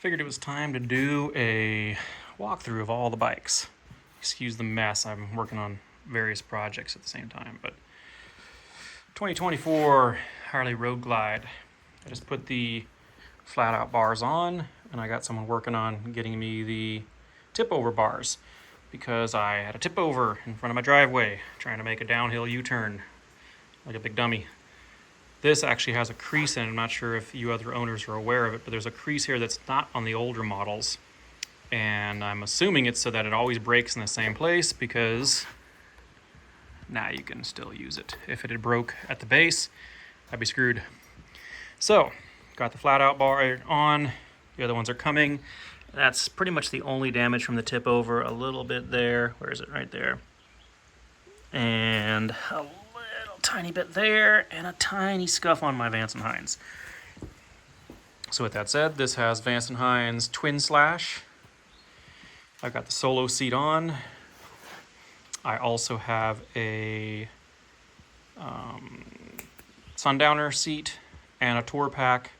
Figured it was time to do a walkthrough of all the bikes. Excuse the mess, I'm working on various projects at the same time, but 2024 Harley Road Glide. I just put the flat out bars on, and I got someone working on getting me the tip over bars because I had a tip over in front of my driveway trying to make a downhill U-turn like a big dummy. This actually has a crease in it. I'm not sure if you other owners are aware of it, but there's a crease here that's not on the older models. And I'm assuming it's so that it always breaks in the same place because now you can still use it. If it had broke at the base, I'd be screwed. So, got the flat out bar on. The other ones are coming. That's pretty much the only damage from the tip over. A little bit there. Where is it? Right there. And a little tiny bit there, and a tiny scuff on my Vance & Hines. So with that said, this has Vance & Hines Twin Slash. I've got the solo seat on. I also have a sundowner seat and a tour pack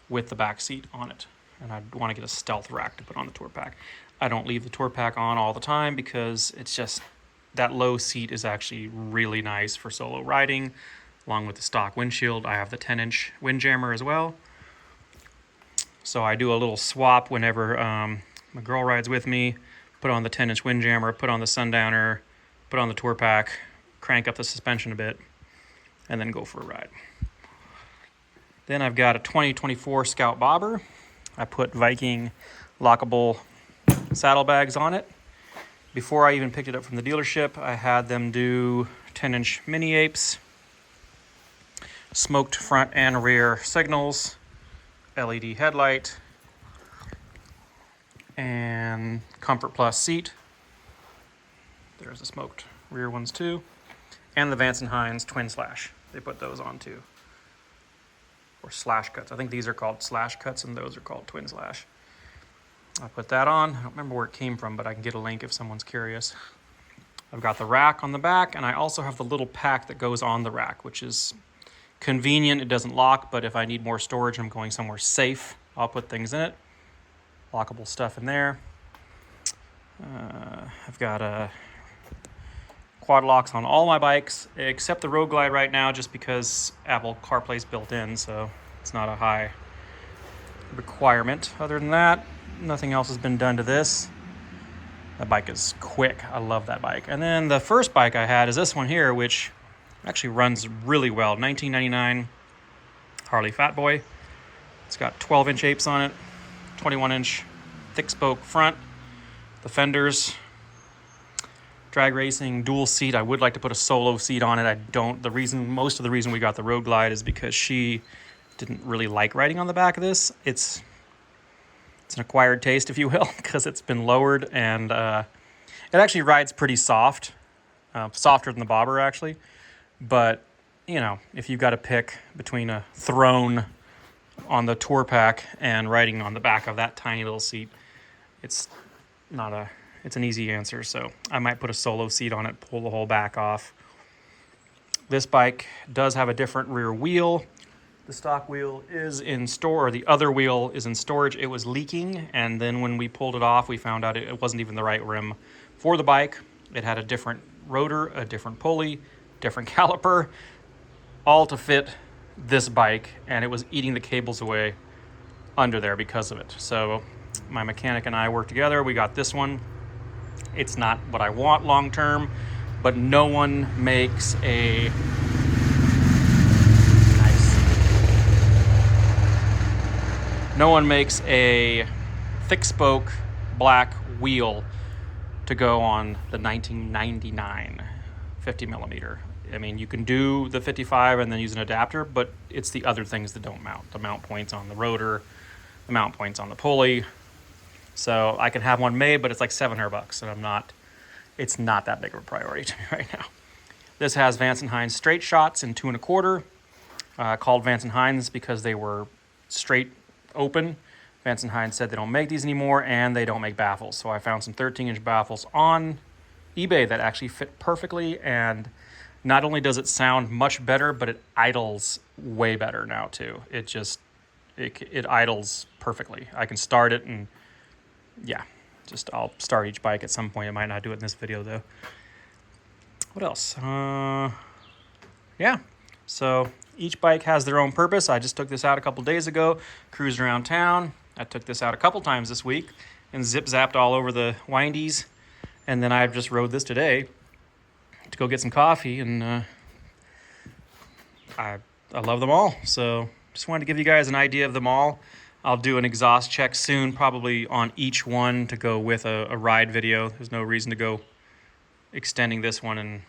with the back seat on it. And I want to get a stealth rack to put on the tour pack. I don't leave the tour pack on all the time because it's just, that low seat is actually really nice for solo riding, along with the stock windshield. I have the 10-inch windjammer as well. So I do a little swap whenever my girl rides with me, put on the 10-inch windjammer, put on the sundowner, put on the tour pack, crank up the suspension a bit, and then go for a ride. Then I've got a 2024 Scout Bobber. I put Viking lockable saddlebags on it. Before I even picked it up from the dealership, I had them do 10-inch mini apes, smoked front and rear signals, LED headlight, and Comfort Plus seat. There's the smoked rear ones too. And the Vance & Hines Twin Slash. They put those on too. Or slash cuts. I think these are called slash cuts and those are called Twin Slash. I put that on. I don't remember where it came from, but I can get a link if someone's curious. I've got the rack on the back, and I also have the little pack that goes on the rack, which is convenient. It doesn't lock, but if I need more storage and I'm going somewhere safe, I'll put things in it. Lockable stuff in there. I've got quad locks on all my bikes, except the Road Glide right now, just because Apple CarPlay's built in, so it's not a high requirement. Other than that, nothing else has been done to this. That bike is quick. I love that bike. And then the first bike I had is this one here, which actually runs really well. 1999 Harley Fatboy. It's got 12-inch apes on it, 21-inch thick spoke front. The fenders, drag racing, dual seat. I would like to put a solo seat on it. I don't. Most of the reason we got the Road Glide is because she didn't really like riding on the back of this. It's an acquired taste, if you will, because it's been lowered, and it actually rides pretty soft, softer than the Bobber actually. But you know, if you've got to pick between a throne on the tour pack and riding on the back of that tiny little seat, it's an easy answer. So I might put a solo seat on it, pull the whole back off. This bike does have a different rear wheel. The stock wheel is in store, or the other wheel is in storage. It was leaking, and then when we pulled it off, we found out it wasn't even the right rim for the bike. It had a different rotor, a different pulley, different caliper, all to fit this bike, and it was eating the cables away under there because of it. So my mechanic and I worked together. We got this one. It's not what I want long term, but no one makes a thick spoke black wheel to go on the 1999 50 millimeter. I mean, you can do the 55 and then use an adapter, but it's the other things that don't mount. The mount points on the rotor, the mount points on the pulley. So I can have one made, but it's like $700, and it's not that big of a priority to me right now. This has Vance & Hines straight shots in 2 1/4, called Vance & Hines because they were straight open. Vance & Hines said they don't make these anymore, and they don't make baffles. So I found some 13-inch baffles on eBay that actually fit perfectly, and not only does it sound much better, but it idles way better now too. it idles perfectly. I can start it, and yeah, just I'll start each bike at some point. I might not do it in this video though. What else? Yeah, so each bike has their own purpose. I just took this out a couple days ago, cruised around town. I took this out a couple times this week and zip-zapped all over the windies. And then I just rode this today to go get some coffee, and I love them all. So just wanted to give you guys an idea of them all. I'll do an exhaust check soon, probably on each one to go with a ride video. There's no reason to go extending this one and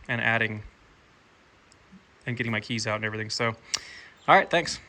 adding and getting my keys out and everything. So, all right, thanks.